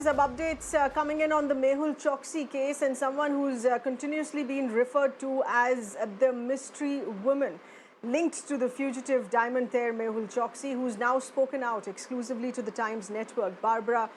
Some updates coming in on the Mehul Choksi case, and someone who's continuously been referred to as the mystery woman linked to the fugitive diamond heir Mehul Choksi, who's now spoken out exclusively to the Times network, Barabara.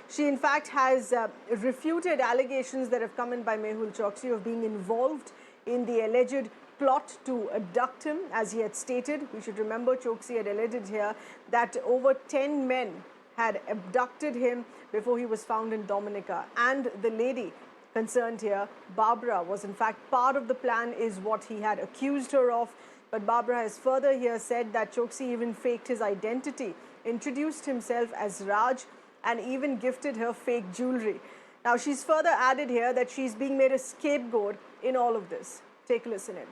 She in fact has refuted allegations that have come in by Mehul Choksi of being involved in the alleged plot to abduct him, as he had stated. We should remember Choksi had alleged here that over 10 men had abducted him before he was found in Dominica. And the lady concerned here, Barbara, was in fact part of the plan, is what he had accused her of. But Barbara has further here said that Choksi even faked his identity, introduced himself as Raj, and even gifted her fake jewelry. Now, she's further added here that she's being made a scapegoat in all of this. Take a listen in.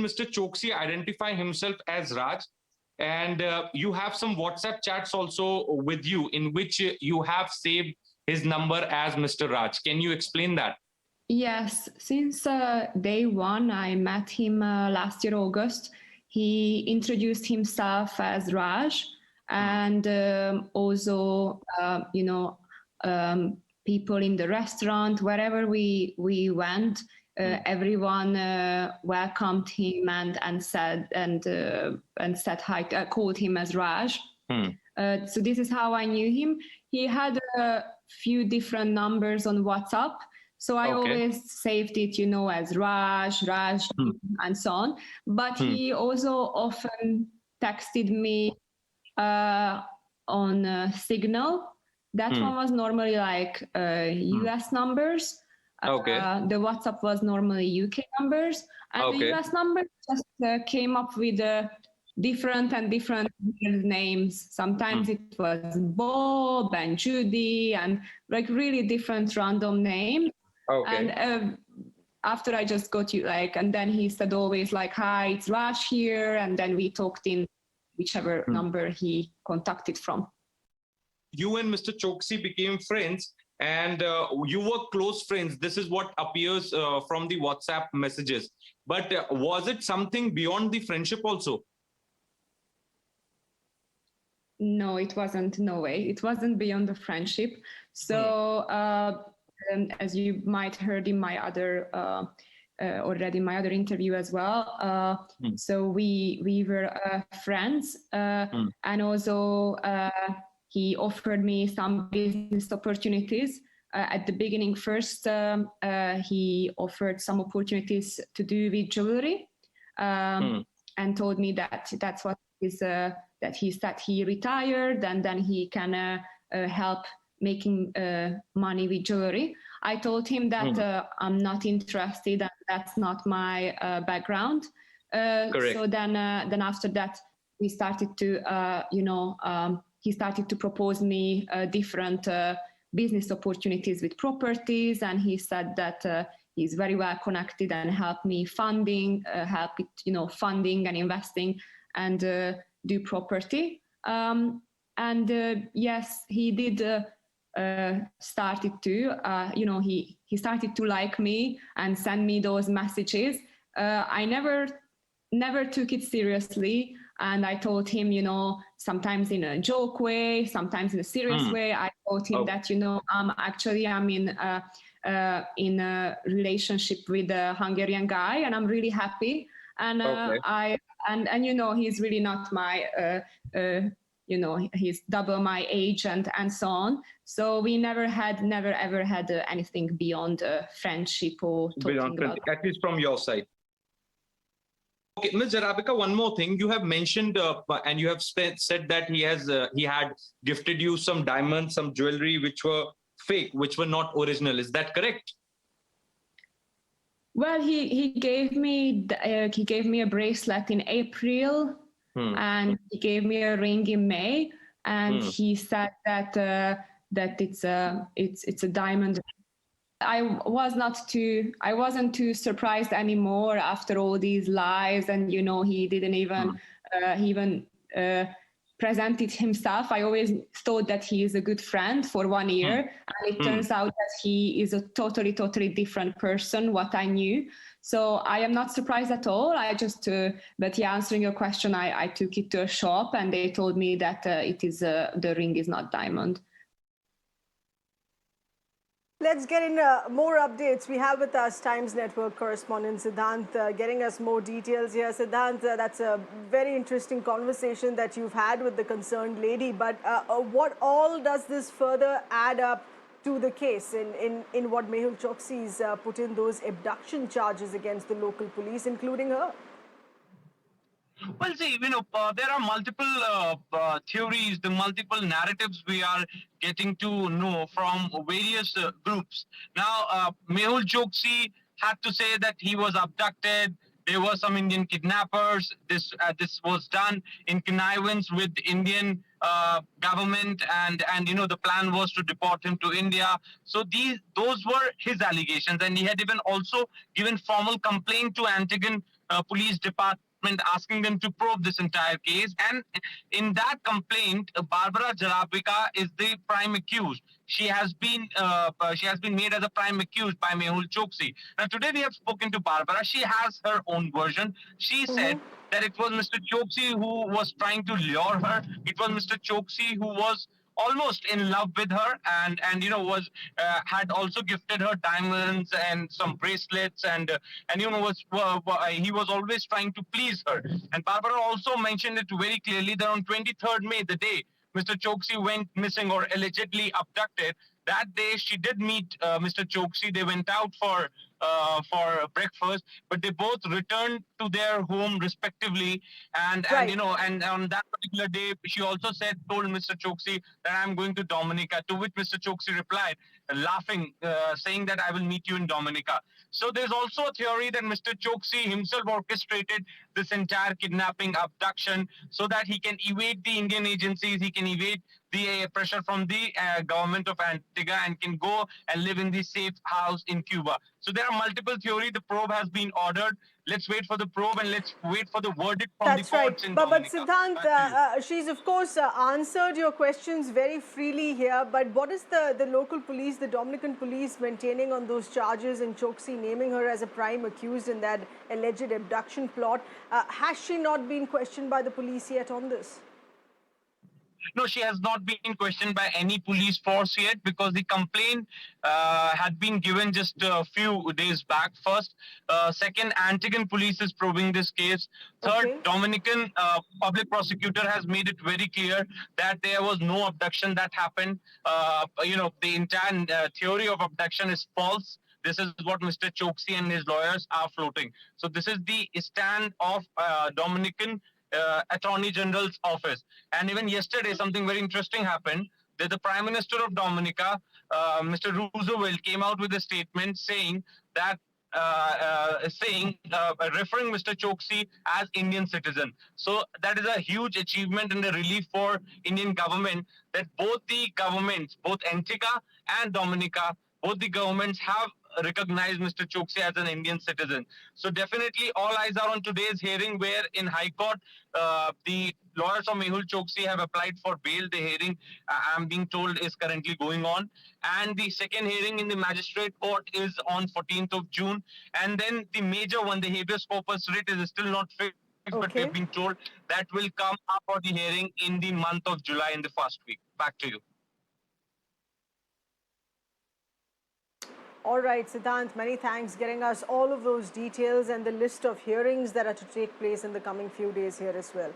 Mr. Choksi identify himself as Raj, and you have some WhatsApp chats also with you in which you have saved his number as Mr. Raj. Can you explain that? Yes, since day one, I met him last year, August. He introduced himself as Raj, and also, people in the restaurant, wherever we went, everyone welcomed him and said hi, called him as Raj. So this is how I knew him. He had a few different numbers on WhatsApp, so I always saved it, as Raj, and so on. But he also often texted me on Signal. That one was normally like US numbers. The WhatsApp was normally UK numbers, and the US numbers just came up with different names. Sometimes it was Bob and Judy and like really different random names. And after I just got you and then he said always like, "Hi, it's Raj here," and then we talked in whichever number he contacted from. You and Mr. Choksi became friends, and you were close friends. This is what appears from the WhatsApp messages. But was it something beyond the friendship also? No, it wasn't. No way. It wasn't beyond the friendship. So as you might heard in my other already my other interview as well. So we were friends, and also he offered me some business opportunities. At the beginning, first, he offered some opportunities to do with jewelry, and told me that that's what is that he said he retired, and then he can help making money with jewelry. I told him that I'm not interested, and that's not my background. So then after that, we started to he started to propose me different business opportunities with properties, and he said that he's very well connected and helped me funding and investing and do property. Yes, he did started to he started to like me and send me those messages. I never took it seriously. And I told him, sometimes in a joke way, sometimes in a serious way. I told him that, I'm in a relationship with a Hungarian guy, and I'm really happy. And he's really not my, he's double my age and so on. So we never ever had anything beyond friendship or talking about. At least from your side. Okay, Ms. Barabara, one more thing. You have mentioned and you have said that he had gifted you some diamonds, some jewelry, which were fake, which were not original. Is that correct? Well, he gave me a bracelet in April, and he gave me a ring in May, and he said that it's a diamond. I wasn't too surprised anymore after all these lies, and he didn't even presented himself. I always thought that he is a good friend for 1 year, and it turns out that he is a totally different person what I knew. So I am not surprised at all. I just, but yeah, answering your question, I took it to a shop and they told me that it is the ring is not diamond. Let's get in more updates. We have with us Times Network correspondent Siddhant getting us more details here. Siddhant, that's a very interesting conversation that you've had with the concerned lady. But what all does this further add up to the case in what Mehul Choksi's put in those abduction charges against the local police, including her? Well, see, there are multiple theories, the multiple narratives we are getting to know from various groups. Now, Mehul Choksi had to say that he was abducted. There were some Indian kidnappers. This was done in connivance with the Indian government, and the plan was to deport him to India. So those were his allegations, and he had even also given formal complaint to Antigon Police Department asking them to probe this entire case. And in that complaint, Barabara is the prime accused. She has been made as a prime accused by Mehul Choksi. Now today we have spoken to Barabara. She has her own version. She said that it was Mr. Choksi who was trying to lure her. It was Mr. Choksi who was almost in love with her, and was had also gifted her diamonds and some bracelets, and he was always trying to please her. And Barbara also mentioned it very clearly that on 23rd May, the day Mr. Choksi went missing or allegedly abducted, that day she did meet Mr. Choksi. They went out for breakfast, but they both returned to their home respectively. And and on that particular day, she also told Mr. Choksi that I'm going to Dominica. To which Mr. Choksi replied, laughing, saying that I will meet you in Dominica. So there's also a theory that Mr. Choksi himself orchestrated this entire kidnapping, abduction, so that he can evade the Indian agencies, he can evade the pressure from the government of Antigua, and can go and live in the safe house in Cuba. So there are multiple theories. The probe has been ordered. Let's wait for the probe and let's wait for the verdict from the courts in Dominica. But Siddhant, she's of course answered your questions very freely here. But what is the local police, the Dominican police, maintaining on those charges, and Choksi naming her as a prime accused in that alleged abduction plot? Has she not been questioned by the police yet on this? No, she has not been questioned by any police force yet, because the complaint had been given just a few days back. First, second, Antigon police is probing this case. Third, Dominican public prosecutor has made it very clear that there was no abduction that happened. The entire theory of abduction is false. This is what Mr. Choksi and his lawyers are floating. So this is the stand of Dominican Attorney General's office. And even yesterday, something very interesting happened. That the Prime Minister of Dominica, Mr. Roosevelt, came out with a statement saying that referring Mr. Choksi as Indian citizen. So that is a huge achievement and a relief for Indian government, that both the governments, both Antigua and Dominica, both the governments have recognized Mr. Choksi as an Indian citizen. So definitely all eyes are on today's hearing, where in High Court, the lawyers of Mehul Choksi have applied for bail. The hearing, I'm being told, is currently going on. And the second hearing in the magistrate court is on 14th of June. And then the major one, the habeas corpus writ, is still not fixed, but we've been told that will come up for the hearing in the month of July, in the first week. Back to you. All right, Siddhant, many thanks getting us all of those details and the list of hearings that are to take place in the coming few days here as well.